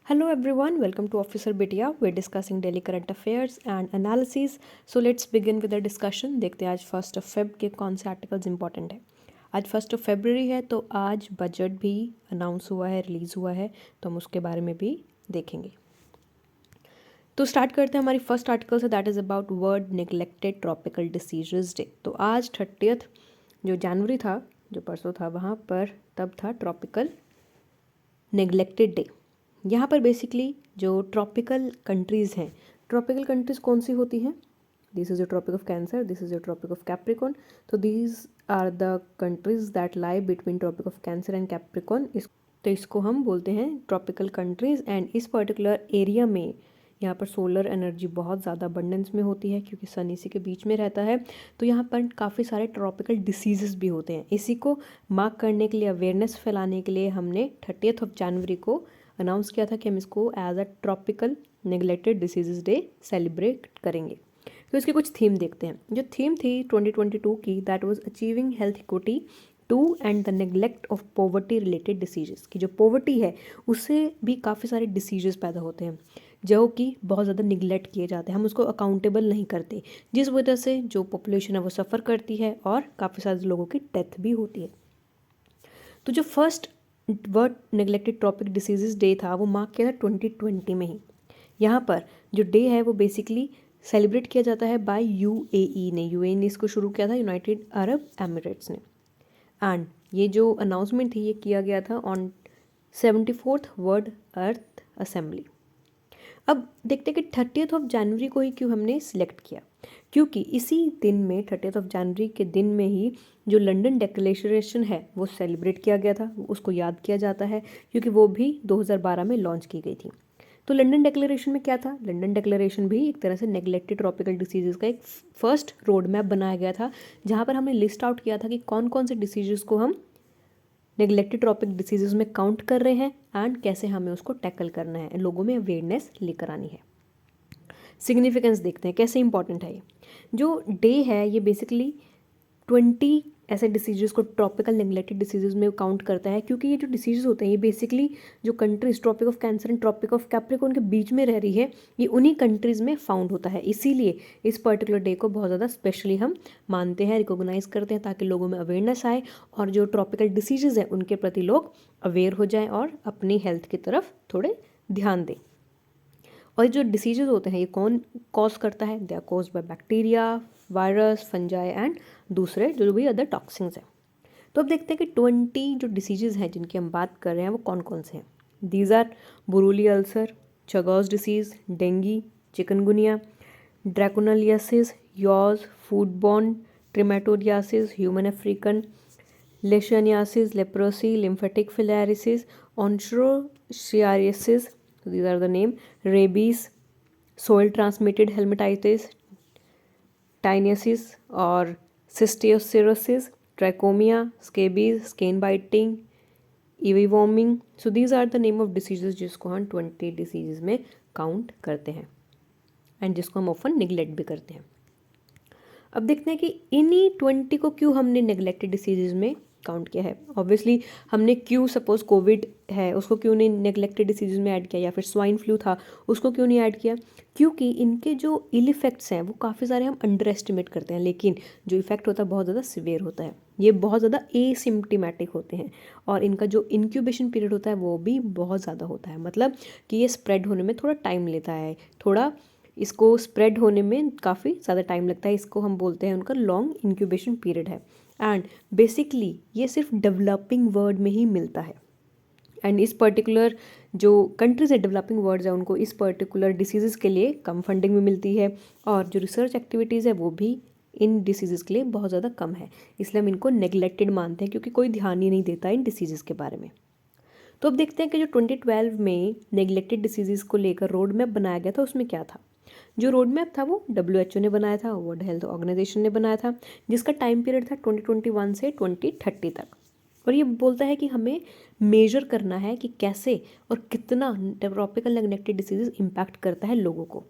Hello everyone, welcome to Officer Bitia. We're discussing daily current affairs and analysis. So let's begin with the discussion. देखते हैं आज 1 Feb के कौन से articles important है। आज 1 फरवरी है तो आज बजट भी अनाउंस हुआ है, रिलीज़ हुआ है, तो हम उसके बारे में भी देखेंगे। तो स्टार्ट करते हैं हमारी फर्स्ट आर्टिकल से, that is about world neglected tropical diseases day. तो आज 30 जो जनवरी था, जो परसों था, वहाँ पर तब था ट्रॉपिकल नेग्लेक्टेड डे। यहाँ पर बेसिकली जो ट्रॉपिकल कंट्रीज़ हैं, ट्रॉपिकल कंट्रीज़ कौन सी होती हैं? This is the tropic of cancer, this is the tropic of Capricorn. तो these are the countries that lie between tropic of cancer and Capricorn. तो इसको हम बोलते हैं ट्रॉपिकल कंट्रीज़। एंड इस पर्टिकुलर एरिया में यहाँ पर सोलर एनर्जी बहुत ज़्यादा अबंडेंस में होती है क्योंकि सन इसी के बीच में रहता है। तो यहाँ पर काफ़ी सारे ट्रॉपिकल डिसीज़ेस भी होते हैं। इसी को मार्क करने के लिए, अवेयरनेस फैलाने के लिए हमने 30 जनवरी को अनाउंस किया था कि हम इसको as a tropical neglected diseases day celebrate करेंगे। तो इसके कुछ थीम देखते हैं। जो थीम थी 2022 की, that was achieving health equity to end the neglect of poverty related diseases. की जो पॉवर्टी है उससे भी काफ़ी सारे डिसीजेस पैदा होते हैं जो कि बहुत ज़्यादा निगलेक्ट किए जाते हैं, हम उसको अकाउंटेबल नहीं करते, जिस वजह से जो पॉपुलेशन है वो सफ़र करती है और काफ़ी सारे लोगों की डेथ भी होती है। तो जो first world neglected tropic diseases day था वो मार्क किया था 2020 में ही। यहाँ पर जो डे है वो बेसिकली सेलिब्रेट किया जाता है बाय यूएई ने। यूएई ने इसको शुरू किया था, यूनाइटेड अरब एमिरेट्स ने। एंड ये जो अनाउंसमेंट थी ये किया गया था on 74th world earth assembly. अब देखते हैं कि 30 जनवरी को ही क्यों हमने सिलेक्ट किया, क्योंकि इसी दिन में 30 जनवरी के दिन में ही जो लंदन डिक्लेरेशन है वो सेलिब्रेट किया गया था, उसको याद किया जाता है क्योंकि वो भी 2012 में लॉन्च की गई थी। तो लंदन डिक्लेरेशन में क्या था? लंदन डिक्लेरेशन भी एक तरह से नेग्लेक्टेड ट्रॉपिकल डिसीजेस का एक फर्स्ट रोड मैप बनाया गया था, जहाँ पर हमने लिस्ट आउट किया था कि कौन कौन से डिसीजेस को हम नेग्लेक्टेड ट्रॉपिक डिसीजेस में काउंट कर रहे हैं एंड कैसे हमें उसको टैकल करना है, लोगों में अवेयरनेस लेकर आनी है। सिग्निफिकेंस देखते हैं कैसे इंपॉर्टेंट है ये। जो डे है ये बेसिकली 20 ऐसे डिसीजेस को ट्रॉपिकल नेग्लेक्टेड डिसीजेस में काउंट करता है, क्योंकि ये जो डिसीजेस होते हैं ये बेसिकली जो countries tropic of cancer and tropic of Capricorn के बीच में रह रही है, ये उन्हीं कंट्रीज़ में फाउंड होता है। इसीलिए इस पर्टिकुलर डे को बहुत ज़्यादा स्पेशली हम मानते हैं, रिकॉग्नाइज करते हैं, ताकि लोगों में अवेयरनेस आए और जो ट्रॉपिकल डिसीजेज हैं उनके प्रति लोग अवेयर हो जाएँ और अपनी हेल्थ की तरफ थोड़े ध्यान दें। और जो डिसीजेज होते हैं ये कौन कॉज करता है? They are cause by bacteria, virus, fungi and दूसरे जो भी अदर टॉक्सिन्स हैं। तो अब देखते हैं कि 20 जो डिसीजेज हैं जिनकी हम बात कर रहे हैं वो कौन कौन से हैं। These are Buruli ulcer, Chagas disease, dengue, chikungunya, dracunculiasis, yaws, foodborne trematodiasis, human African, leishmaniasis, leprosy, lymphatic filariasis, onchocerciasis, these are the name, rabies, soil transmitted helminthitis, tinnitus और cysticercosis, trichomia, scabies, skin biting, earworming. So these are the name of diseases जिसको हम 20 diseases में count करते हैं and जिसको हम often neglect भी करते हैं। अब देखते हैं कि इन्हीं 20 को क्यों हमने नेग्लेक्टेड डिसीजेज में काउंट किया है। ऑब्वियसली हमने क्यों, सपोज कोविड है उसको क्यों नहीं नेग्लेक्टेड डिसीजेज में ऐड किया, या फिर स्वाइन फ्लू था उसको क्यों नहीं ऐड किया? क्योंकि इनके जो इल इफेक्ट्स हैं वो काफ़ी सारे हम अंडर एस्टिमेट करते हैं, लेकिन जो इफेक्ट होता है बहुत ज़्यादा सिवियर होता है। ये बहुत ज़्यादा एसिम्प्टोमेटिक होते हैं और इनका जो इंक्यूबेशन पीरियड होता है वो भी बहुत ज़्यादा होता है, मतलब कि ये स्प्रेड होने में थोड़ा टाइम लेता है, थोड़ा इसको स्प्रेड होने में काफ़ी ज़्यादा टाइम लगता है। इसको हम बोलते हैं उनका लॉन्ग इंक्यूबेशन पीरियड है। एंड बेसिकली ये सिर्फ डेवलपिंग वर्ल्ड में ही मिलता है। एंड इस पर्टिकुलर जो कंट्रीज है डेवलपिंग वर्ल्ड है उनको इस पर्टिकुलर डिसीज़ के लिए कम फंडिंग भी मिलती है और जो रिसर्च एक्टिविटीज़ है वो भी इन डिसीज़ के लिए बहुत ज़्यादा कम है, इसलिए हम इनको नेग्लेक्टेड मानते हैं क्योंकि कोई ध्यान ही नहीं देता इन डिसीज़ के बारे में। तो अब देखते हैं कि जो 2012 में नेग्लेक्टेड डिसीज़ को लेकर रोड मैप बनाया गया था उसमें क्या था। जो रोड मैप था वो WHO ने बनाया था, वर्ल्ड हेल्थ ऑर्गेनाइजेशन ने बनाया था, जिसका टाइम पीरियड था 2021 से 2030 तक। और ये बोलता है कि हमें मेजर करना है कि कैसे और कितना ट्रॉपिकल नेग्लेक्टेड डिसीज़ इम्पैक्ट करता है लोगों को,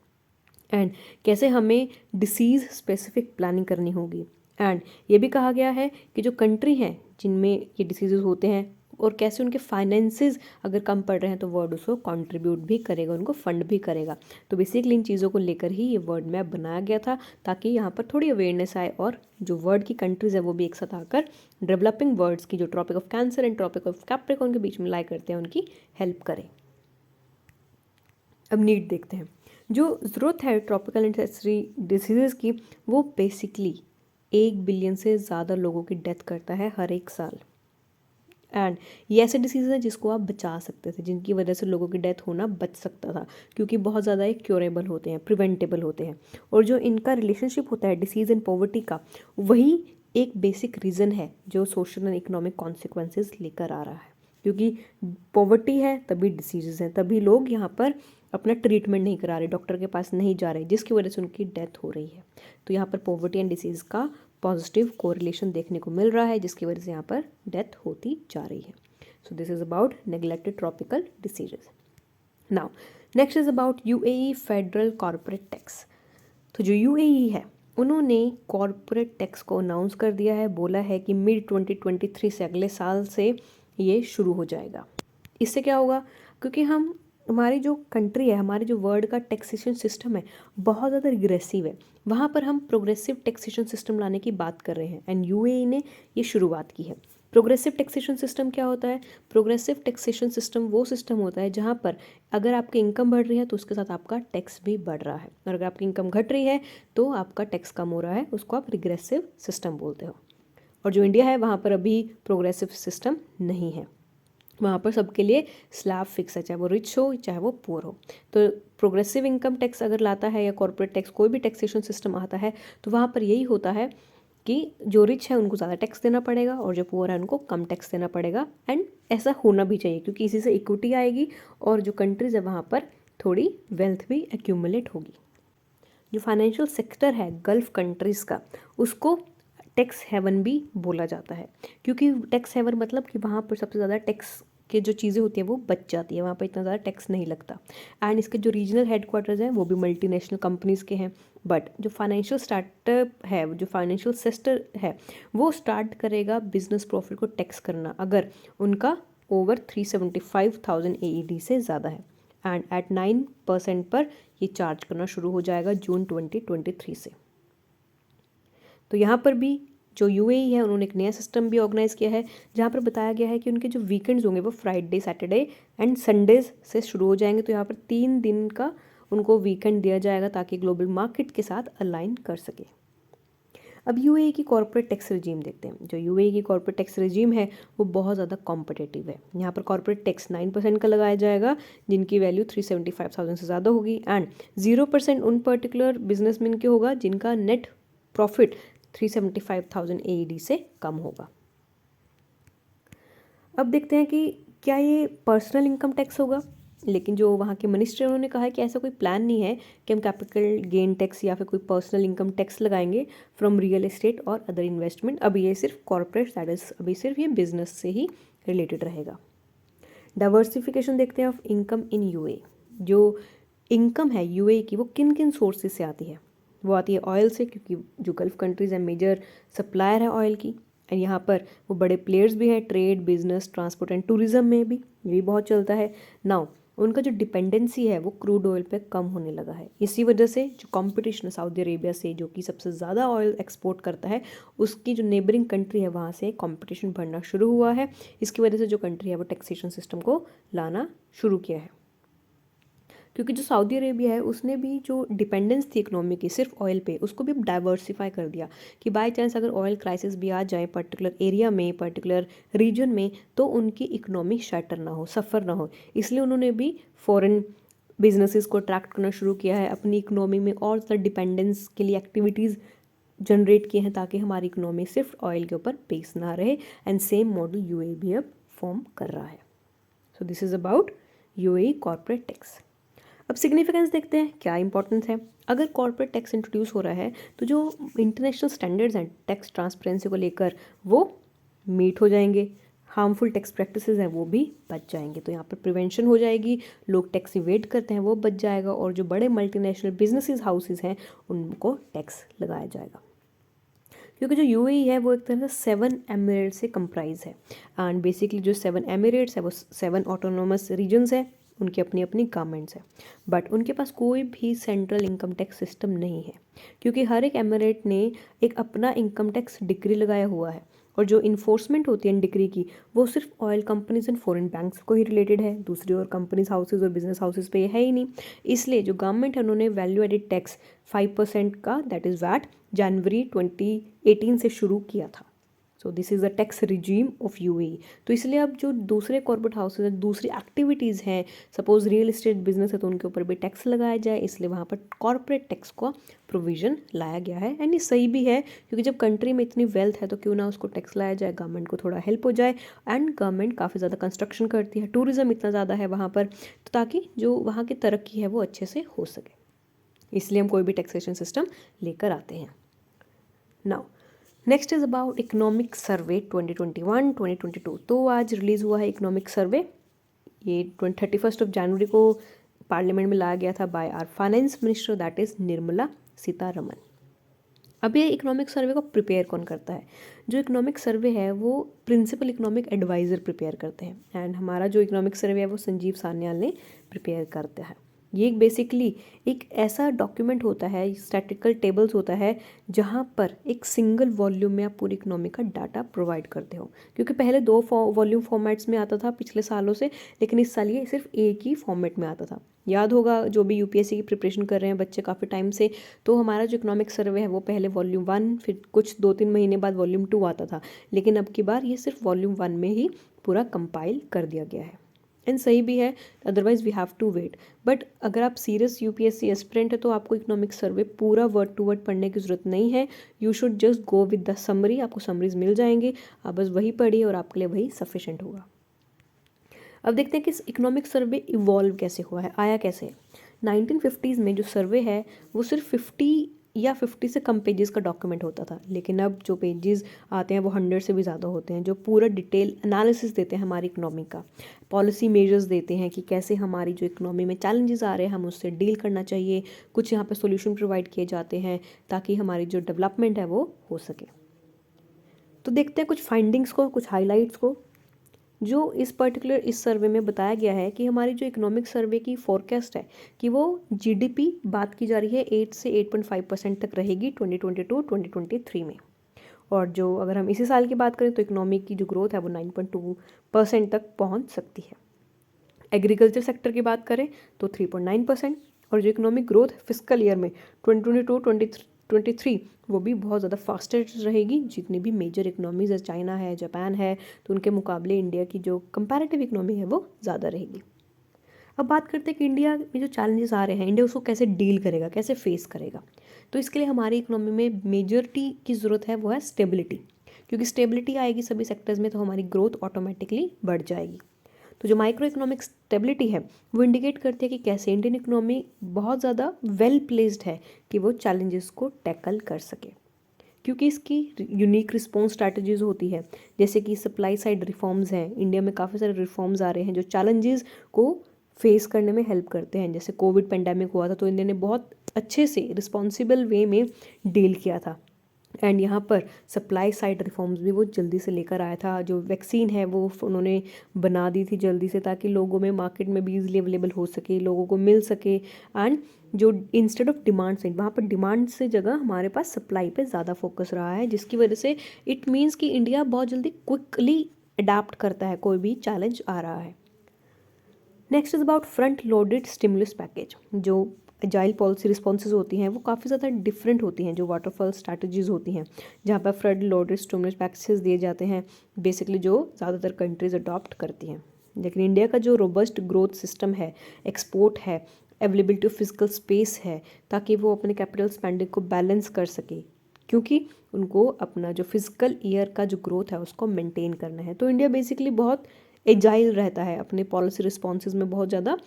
एंड कैसे हमें डिसीज़ स्पेसिफिक प्लानिंग करनी होगी। एंड ये भी कहा गया है कि जो कंट्री हैं जिनमें ये डिसीज़ होते हैं और कैसे उनके फाइनेंसेस अगर कम पड़ रहे हैं तो वर्ल्ड उसको कंट्रीब्यूट भी करेगा, उनको फंड भी करेगा। तो बेसिकली इन चीज़ों को लेकर ही ये वर्ल्ड मैप बनाया गया था, ताकि यहाँ पर थोड़ी अवेयरनेस आए और जो वर्ल्ड की कंट्रीज़ है वो भी एक साथ आकर डेवलपिंग वर्ल्ड्स की जो tropic of cancer and tropic of Capricorn के बीच में लाई करते हैं उनकी हेल्प करें। अब नीड देखते हैं। जो ज़रूरत है ट्रॉपिकल एंड सेंसरी डिसीज़ की, वो बेसिकली 1 बिलियन से ज़्यादा लोगों की डेथ करता है हर एक साल। एंड ये ऐसे डिसीज़ है जिसको आप बचा सकते थे, जिनकी वजह से लोगों की डेथ होना बच सकता था, क्योंकि बहुत ज़्यादा ये क्योरेबल होते हैं, प्रिवेंटेबल होते हैं। और जो इनका रिलेशनशिप होता है डिसीज़ एंड पॉवर्टी का, वही एक बेसिक रीज़न है जो सोशल एंड इकोनॉमिक कॉन्सिक्वेंसेस लेकर आ रहा है। क्योंकि पॉवर्टी है तभी डिसीज़ हैं, तभी लोग यहाँ पर अपना ट्रीटमेंट नहीं करा रहे, डॉक्टर के पास नहीं जा रहे, जिसकी वजह से उनकी डेथ हो रही है। तो यहाँ पर पॉवर्टी एंड डिसीज़ का पॉजिटिव कोरिलेशन देखने को मिल रहा है, जिसकी वजह से यहाँ पर डेथ होती जा रही है। So this is about neglected tropical diseases. Now next is about UAE federal corporate tax. तो जो यूएई है उन्होंने कॉर्पोरेट टैक्स को अनाउंस कर दिया है, बोला है कि मिड 2023 से, अगले साल से ये शुरू हो जाएगा। इससे क्या होगा, क्योंकि हमारी जो कंट्री है, हमारे जो वर्ल्ड का टैक्सेशन सिस्टम है बहुत ज़्यादा रिग्रेसिव है, वहाँ पर हम प्रोग्रेसिव टैक्सेशन सिस्टम लाने की बात कर रहे हैं एंड यूएई ने ये शुरुआत की है। प्रोग्रेसिव टैक्सेशन सिस्टम क्या होता है? प्रोग्रेसिव टैक्सेशन सिस्टम वो सिस्टम होता है जहाँ पर अगर आपकी इनकम बढ़ रही है तो उसके साथ आपका टैक्स भी बढ़ रहा है, और अगर आपकी इनकम घट रही है तो आपका टैक्स कम हो रहा है, उसको आप रिग्रेसिव सिस्टम बोलते हो। और जो इंडिया है वहाँ पर अभी प्रोग्रेसिव सिस्टम नहीं है, वहाँ पर सबके लिए स्लैब फिक्स है, चाहे वो रिच हो चाहे वो पुअर हो। तो प्रोग्रेसिव इनकम टैक्स अगर लाता है या कॉर्पोरेट टैक्स, कोई भी टैक्सेशन सिस्टम आता है, तो वहाँ पर यही होता है कि जो रिच है उनको ज़्यादा टैक्स देना पड़ेगा और जो पुअर है उनको कम टैक्स देना पड़ेगा। एंड ऐसा होना भी चाहिए, क्योंकि इसी से इक्विटी आएगी और जो कंट्रीज है वहाँ पर थोड़ी वेल्थ भी एक्यूमुलेट होगी। जो फाइनेंशियल सेक्टर है गल्फ कंट्रीज़ का, उसको टैक्स हेवन भी बोला जाता है, क्योंकि टैक्स हेवन मतलब कि वहाँ पर सबसे ज़्यादा टैक्स के जो चीज़ें होती हैं वो बच जाती है, वहाँ पर इतना ज़्यादा टैक्स नहीं लगता। एंड इसके जो रीजनल हेडक्वार्टर्स हैं वो भी मल्टीनेशनल कंपनीज़ के हैं। बट जो फाइनेंशियल स्टार्टअप है, जो फाइनेंशियल सेक्टर है, वो स्टार्ट करेगा बिजनेस प्रॉफिट को टैक्स करना अगर उनका ओवर 375,000 AED से ज़्यादा है, एंड एट 9% पर ये चार्ज करना शुरू हो जाएगा जून 2023 से। तो यहाँ पर भी जो यूएई है उन्होंने एक नया सिस्टम भी ऑर्गेनाइज़ किया है, जहाँ पर बताया गया है कि उनके जो वीकेंड्स होंगे वो फ्राइडे, सैटरडे एंड संडेज से शुरू हो जाएंगे। तो यहाँ पर 3 दिन का उनको वीकेंड दिया जाएगा ताकि ग्लोबल मार्केट के साथ अलाइन कर सके। अब यूएई की कॉर्पोरेट टैक्स रिजीम देखते हैं। जो यूएई की कॉर्पोरेट टैक्स रिजीम है वो बहुत ज़्यादा कॉम्पिटेटिव है। यहाँ पर कॉर्पोरेट टैक्स 9% का लगाया जाएगा जिनकी वैल्यू 375,000 से ज़्यादा होगी, एंड 0% उन पर्टिकुलर बिजनेसमैन के होगा जिनका नेट प्रॉफिट 375,000 AED से कम होगा। अब देखते हैं कि क्या ये पर्सनल इनकम टैक्स होगा, लेकिन जो वहाँ के मिनिस्टर उन्होंने कहा है कि ऐसा कोई प्लान नहीं है कि हम कैपिटल गेन टैक्स या फिर कोई पर्सनल इनकम टैक्स लगाएंगे फ्रॉम रियल एस्टेट और अदर इन्वेस्टमेंट। अभी ये सिर्फ कॉर्पोरेट, दैट इज अभी सिर्फ ये बिजनेस से ही रिलेटेड रहेगा। डाइवर्सिफिकेशन देखते हैं ऑफ इनकम इन यूएई। जो इनकम है यूएई की वो किन किन सोर्सेज से आती है? वो आती है ऑयल से, क्योंकि जो गल्फ कंट्रीज़ हैं मेजर सप्लायर है ऑयल की, एंड यहाँ पर वो बड़े प्लेयर्स भी हैं trade, business, transport and tourism में भी, ये भी बहुत चलता है। नाउ उनका जो डिपेंडेंसी है वो क्रूड ऑयल पे कम होने लगा है। इसी वजह से जो कंपटीशन है सऊदी अरेबिया से, जो कि सबसे ज़्यादा ऑयल एक्सपोर्ट करता है, उसकी जो नेबरिंग कंट्री है वहाँ से कंपटीशन बढ़ना शुरू हुआ है। इसकी वजह से जो कंट्री है वो टैक्सेशन सिस्टम को लाना शुरू किया है, क्योंकि जो सऊदी अरेबिया है उसने भी जो डिपेंडेंस थी इकोनॉमी की सिर्फ ऑयल पे, उसको भी डाइवर्सिफाई कर दिया कि बाय चांस अगर ऑयल क्राइसिस भी आ जाए पर्टिकुलर एरिया में, पर्टिकुलर रीजन में, तो उनकी इकोनॉमी शैटर ना हो, सफ़र ना हो। इसलिए उन्होंने भी फॉरेन बिजनेसेस को अट्रैक्ट करना शुरू किया है, अपनी इकोनॉमी में और ज़्यादा डिपेंडेंस के लिए एक्टिविटीज़ जनरेट किए हैं ताकि हमारी इकोनॉमी सिर्फ ऑयल के ऊपर बेस ना रहे। एंड सेम मॉडल यूएई भी अब फॉर्म कर रहा है। So this is about UAE corporate tax. अब सिग्निफिकेंस देखते हैं, क्या इंपॉर्टेंस है। अगर कॉर्पोरेट टैक्स इंट्रोड्यूस हो रहा है तो जो इंटरनेशनल स्टैंडर्ड्स हैं टैक्स ट्रांसपेरेंसी को लेकर वो मीट हो जाएंगे, हार्मफुल टैक्स प्रैक्टिसेस हैं वो भी बच जाएंगे। तो यहाँ पर प्रिवेंशन हो जाएगी, लोग टैक्स इवेड करते हैं वो बच जाएगा, और जो बड़े मल्टीनेशनल बिजनेसेस हाउसेस हैं उनको टैक्स लगाया जाएगा। क्योंकि जो यूएई है वो एक तरह से 7 एमिरेट से कंप्राइज है एंड बेसिकली जो 7 एमिरेट्स है वो 7 ऑटोनोमस रीजन्स है, उनकी अपनी अपनी गवर्नमेंट्स है, बट उनके पास कोई भी सेंट्रल इनकम टैक्स सिस्टम नहीं है क्योंकि हर एक एमिरेट ने एक अपना इनकम टैक्स डिक्री लगाया हुआ है और जो इन्फोर्समेंट होती है डिक्री की वो सिर्फ oil companies and foreign banks को ही रिलेटेड है, दूसरी और कंपनीज हाउसेज और बिजनेस हाउसेज पे है ही नहीं। इसलिए जो गवर्नमेंट है उन्होंने वैल्यू एडेड टैक्स 5% का दैट इज़ वैट जनवरी 2018 से शुरू किया था। सो this is the tax regime of UAE. तो इसलिए अब जो दूसरे कॉर्पोरेट हाउसेज हैं, दूसरी एक्टिविटीज़ हैं, सपोज रियल एस्टेट बिजनेस है तो उनके ऊपर भी टैक्स लगाया जाए, इसलिए वहाँ पर कॉर्पोरेट टैक्स का प्रोविज़न लाया गया है एंड ये सही भी है क्योंकि जब कंट्री में इतनी वेल्थ है तो क्यों ना उसको टैक्स लाया जाए, गवर्नमेंट को थोड़ा हेल्प हो जाए। एंड गवर्नमेंट काफ़ी ज़्यादा कंस्ट्रक्शन करती है, टूरिज़्म इतना ज़्यादा है वहाँ पर, तो ताकि जो वहाँ की तरक्की है वो अच्छे से हो सके, इसलिए हम कोई भी टैक्सेशन सिस्टम लेकर आते हैं। Now next is about economic survey 2021-2022। तो आज रिलीज़ हुआ है इकोनॉमिक सर्वे, ये 31 जनवरी को पार्लियामेंट में लाया गया था by our finance minister that is Nirmala Sitharaman. अब ये इकोनॉमिक सर्वे को प्रिपेयर कौन करता है? जो इकोनॉमिक सर्वे है वो प्रिंसिपल इकोनॉमिक एडवाइज़र प्रिपेयर करते हैं एंड हमारा जो इकोनॉमिक सर्वे है वो संजीव सान्याल ने प्रिपेयर करता है। ये बेसिकली एक ऐसा डॉक्यूमेंट होता है, स्टैटिस्टिकल टेबल्स होता है जहाँ पर एक सिंगल वॉल्यूम में आप पूरी इकोनॉमी का डाटा प्रोवाइड करते हो, क्योंकि पहले 2 वॉल्यूम फॉर्मेट्स में आता था पिछले सालों से, लेकिन इस साल ये सिर्फ एक ही फॉर्मेट में आता था। याद होगा जो भी यूपीएससी की प्रिपरेशन कर रहे हैं बच्चे काफ़ी टाइम से, तो हमारा जो इकोनॉमिक सर्वे है वो पहले वॉल्यूम 1 फिर कुछ 2-3 महीने बाद वॉल्यूम 2 आता था, लेकिन अब की बार ये सिर्फ वॉल्यूम 1 में ही पूरा कंपाइल कर दिया गया है एंड सही भी है, otherwise we have to wait. But अगर आप सीरियस यूपीएससी एस्पिरेंट है तो आपको इकोनॉमिक सर्वे पूरा वर्ड टू वर्ड पढ़ने की ज़रूरत नहीं है, you should just go with the summary, आपको समरीज मिल जाएंगे, आप बस वही पढ़िए और आपके लिए वही सफिशेंट होगा। अब देखते हैं कि इकोनॉमिक सर्वे इवॉल्व कैसे हुआ है, आया कैसे। 1950s में जो सर्वे है वो सिर्फ 50 या 50 से कम पेजेस का डॉक्यूमेंट होता था, लेकिन अब जो पेजेस आते हैं वो 100 से भी ज़्यादा होते हैं, जो पूरा डिटेल एनालिसिस देते हैं हमारी इकोनॉमी का, पॉलिसी मेजर्स देते हैं कि कैसे हमारी जो इकोनॉमी में चैलेंजेस आ रहे हैं हम उससे डील करना चाहिए, कुछ यहाँ पर सोल्यूशन प्रोवाइड किए जाते हैं ताकि हमारी जो डेवलपमेंट है वो हो सके। तो देखते हैं कुछ फाइंडिंग्स को, कुछ हाईलाइट्स को। जो इस सर्वे में बताया गया है कि हमारी जो इकोनॉमिक सर्वे की फोरकास्ट है कि वो जीडीपी बात की जा रही है 8 से 8.5% तक रहेगी 2022-2023 में, और जो अगर हम इसी साल की बात करें तो इकोनॉमी की जो ग्रोथ है वो 9.2% तक पहुंच सकती है। एग्रीकल्चर सेक्टर की बात करें तो 3.9%, और जो इकोनॉमिक ग्रोथ फिस्कल ईयर में 2022-2023 वो भी बहुत ज़्यादा फास्टेस्ट रहेगी। जितनी भी मेजर इकोनॉमीज़ है, चाइना है, जापान है, तो उनके मुकाबले इंडिया की जो कंपैरेटिव इकोनॉमी है वो ज़्यादा रहेगी। अब बात करते हैं कि इंडिया में जो चैलेंजेस आ रहे हैं इंडिया उसको कैसे डील करेगा, कैसे फेस करेगा। तो इसके लिए हमारी इकोनॉमी में मेजॉरिटी की ज़रूरत है वो है स्टेबिलिटी, क्योंकि स्टेबिलिटी आएगी सभी सेक्टर्स में तो हमारी ग्रोथ ऑटोमेटिकली बढ़ जाएगी। तो जो माइक्रो इकोनॉमिक स्टेबिलिटी है वो इंडिकेट करती है कि कैसे इंडियन इकोनॉमी बहुत ज़्यादा वेल प्लेस्ड है कि वो चैलेंजेस को टैकल कर सके, क्योंकि इसकी यूनिक रिस्पॉन्स स्ट्रैटेजीज होती है, जैसे कि सप्लाई साइड रिफॉर्म्स हैं, इंडिया में काफ़ी सारे रिफॉर्म्स आ रहे हैं जो चैलेंजेस को फेस करने में हेल्प करते हैं। जैसे कोविड पेंडेमिक हुआ था तो इंडिया ने बहुत अच्छे से रिस्पॉन्सिबल वे में डील किया था, एंड यहाँ पर सप्लाई साइड रिफॉर्म्स भी वो जल्दी से लेकर आया था। जो वैक्सीन है वो उन्होंने बना दी थी जल्दी से ताकि लोगों में मार्केट में भी ईजिली अवेलेबल हो सके, लोगों को मिल सके, एंड जो इंस्टेड ऑफ डिमांड से वहाँ पर डिमांड से जगह हमारे पास सप्लाई पे ज़्यादा फोकस रहा है, जिसकी वजह से इट मीन्स कि इंडिया बहुत जल्दी क्विकली अडाप्ट करता है कोई भी चैलेंज आ रहा है। Next is about front loaded stimulus package. जो एजाइल पॉलिसी रिस्पॉन्सेज होती हैं वो काफ़ी ज़्यादा डिफरेंट होती हैं, जो वाटरफॉल स्ट्रैटेजीज होती हैं जहाँ पर फ्रंट लोडेड स्टिमुलस पैकेजेस दिए जाते हैं, बेसिकली जो ज़्यादातर कंट्रीज अडॉप्ट करती हैं। लेकिन इंडिया का जो रोबस्ट ग्रोथ सिस्टम है, एक्सपोर्ट है, अवेलेबिलिटी ऑफ फिजिकल स्पेस है, ताकि वो अपने कैपिटल स्पेंडिंग को बैलेंस कर सके, क्योंकि उनको अपना जो फिजिकल ईयर का जो ग्रोथ है उसको मेंटेन करना है। तो इंडिया बेसिकली बहुत एजाइल रहता है, अपने पॉलिसी रिस्पॉन्सेज में बहुत ज़्यादा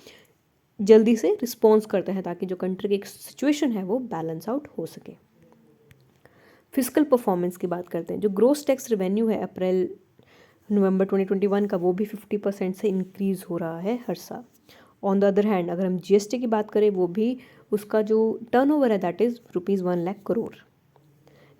जल्दी से रिस्पॉन्स करते हैं ताकि जो कंट्री की एक सिचुएशन है वो बैलेंस आउट हो सके। फिजिकल परफॉर्मेंस की बात करते हैं। जो ग्रोस टैक्स रेवेन्यू है अप्रैल नवंबर 2021 का वो भी 50% से इंक्रीज़ हो रहा है हर साल। ऑन द अदर हैंड अगर हम जीएसटी की बात करें वो भी उसका जो टर्नओवर है that is ₹1 lakh crore.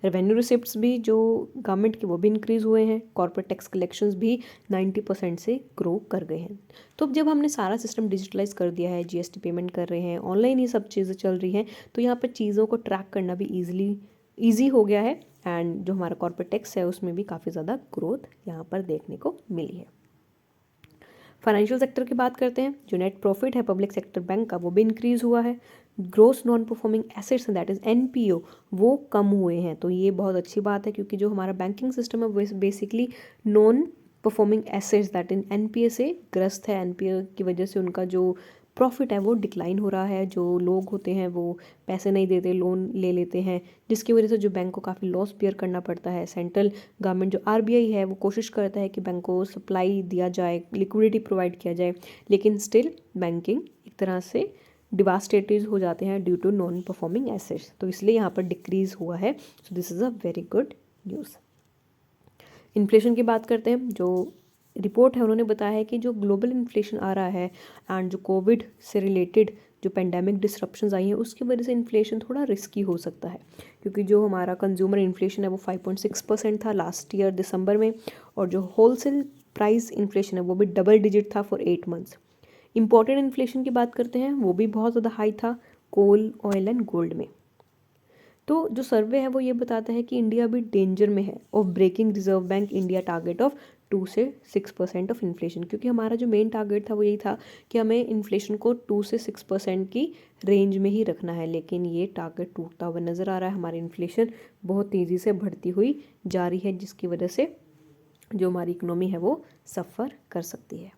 Revenue receipts भी जो गवर्नमेंट के वो भी इंक्रीज़ हुए हैं। कॉर्पोरेट टैक्स कलेक्शंस भी 90% से ग्रो कर गए हैं। तो अब जब हमने सारा सिस्टम डिजिटलाइज कर दिया है, जीएसटी पेमेंट कर रहे हैं, ऑनलाइन ये सब चीज़ें चल रही हैं, तो यहाँ पर चीज़ों को ट्रैक करना भी ईजी हो गया है। एंड जो हमारा कॉर्पोरेट टैक्स है उसमें भी काफ़ी ज़्यादा ग्रोथ यहाँ पर देखने को मिली है। फाइनेंशियल सेक्टर की बात करते हैं। जो नेट प्रॉफिट है पब्लिक सेक्टर बैंक का वो भी इंक्रीज़ हुआ है। Gross non performing assets that is NPO वो कम हुए हैं, तो ये बहुत अच्छी बात है क्योंकि जो हमारा बैंकिंग सिस्टम है वो basically non performing assets that in NPA से ग्रस्त है। एनपीए की वजह से उनका जो प्रॉफिट है वो डिक्लाइन हो रहा है। जो लोग होते हैं वो पैसे नहीं देते, लोन ले लेते हैं, जिसकी वजह से जो बैंक को काफ़ी लॉस बियर करना पड़ता है। सेंट्रल गवर्नमेंट जो आरबीआई है वो कोशिश करता है कि बैंक को सप्लाई दिया जाए, लिक्विडिटी प्रोवाइड किया जाए, लेकिन स्टिल बैंकिंग एक तरह से डिवास्टेटेड हो जाते हैं due to non performing assets, तो इसलिए यहाँ पर डिक्रीज़ हुआ है। So this is a very good news. Inflation की बात करते हैं। जो रिपोर्ट है उन्होंने बताया है कि जो ग्लोबल इन्फ्लेशन आ रहा है एंड जो कोविड से रिलेटेड जो पेंडेमिक डिसरप्शंस आई हैं उसकी वजह से इन्फ्लेशन थोड़ा रिस्की हो सकता है, क्योंकि जो हमारा कंज्यूमर इन्फ्लेशन है वो 5.6% था लास्ट ईयर दिसंबर में, और जो होलसेल प्राइस इन्फ्लेशन है वो भी डबल डिजिट था फॉर 8 मंथ्स। इंपॉर्टेंट इन्फ्लेशन की बात करते हैं, वो भी बहुत ज़्यादा हाई था कोल, ऑयल एंड गोल्ड में। तो जो सर्वे है वो ये बताता है कि इंडिया अभी डेंजर में है of breaking Reserve Bank India target of 2 से 6% ऑफ इन्फ्लेशन, क्योंकि हमारा जो मेन टारगेट था वो यही था कि हमें इन्फ्लेशन को 2 से 6% की रेंज में ही रखना है, लेकिन ये टारगेट टूटता हुआ नज़र आ रहा है। हमारी इन्फ्लेशन बहुत तेज़ी से बढ़ती हुई जा रही है, जिसकी वजह से जो हमारी इकोनॉमी है वो सफ़र कर सकती है।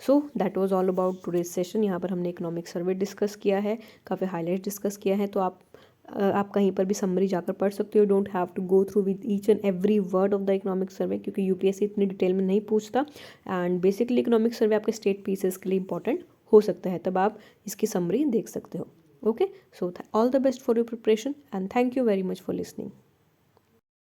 So that was all about today's session. यहाँ पर हमने इकोनॉमिक सर्वे डिस्कस किया है, काफ़ी हाईलाइट डिस्कस किया है, तो आप कहीं पर भी समरी जाकर पढ़ सकते हो। Don't have to go through with each and every word of the economic survey, क्योंकि यूपीएससी इतनी डिटेल में नहीं पूछता। एंड बेसिकली इकोनॉमिक सर्वे आपके स्टेट पीसेस के लिए इंपॉर्टेंट हो सकता है, तब आप इसकी समरी देख सकते हो। Okay, so all the best for your preparation and thank you very much for listening.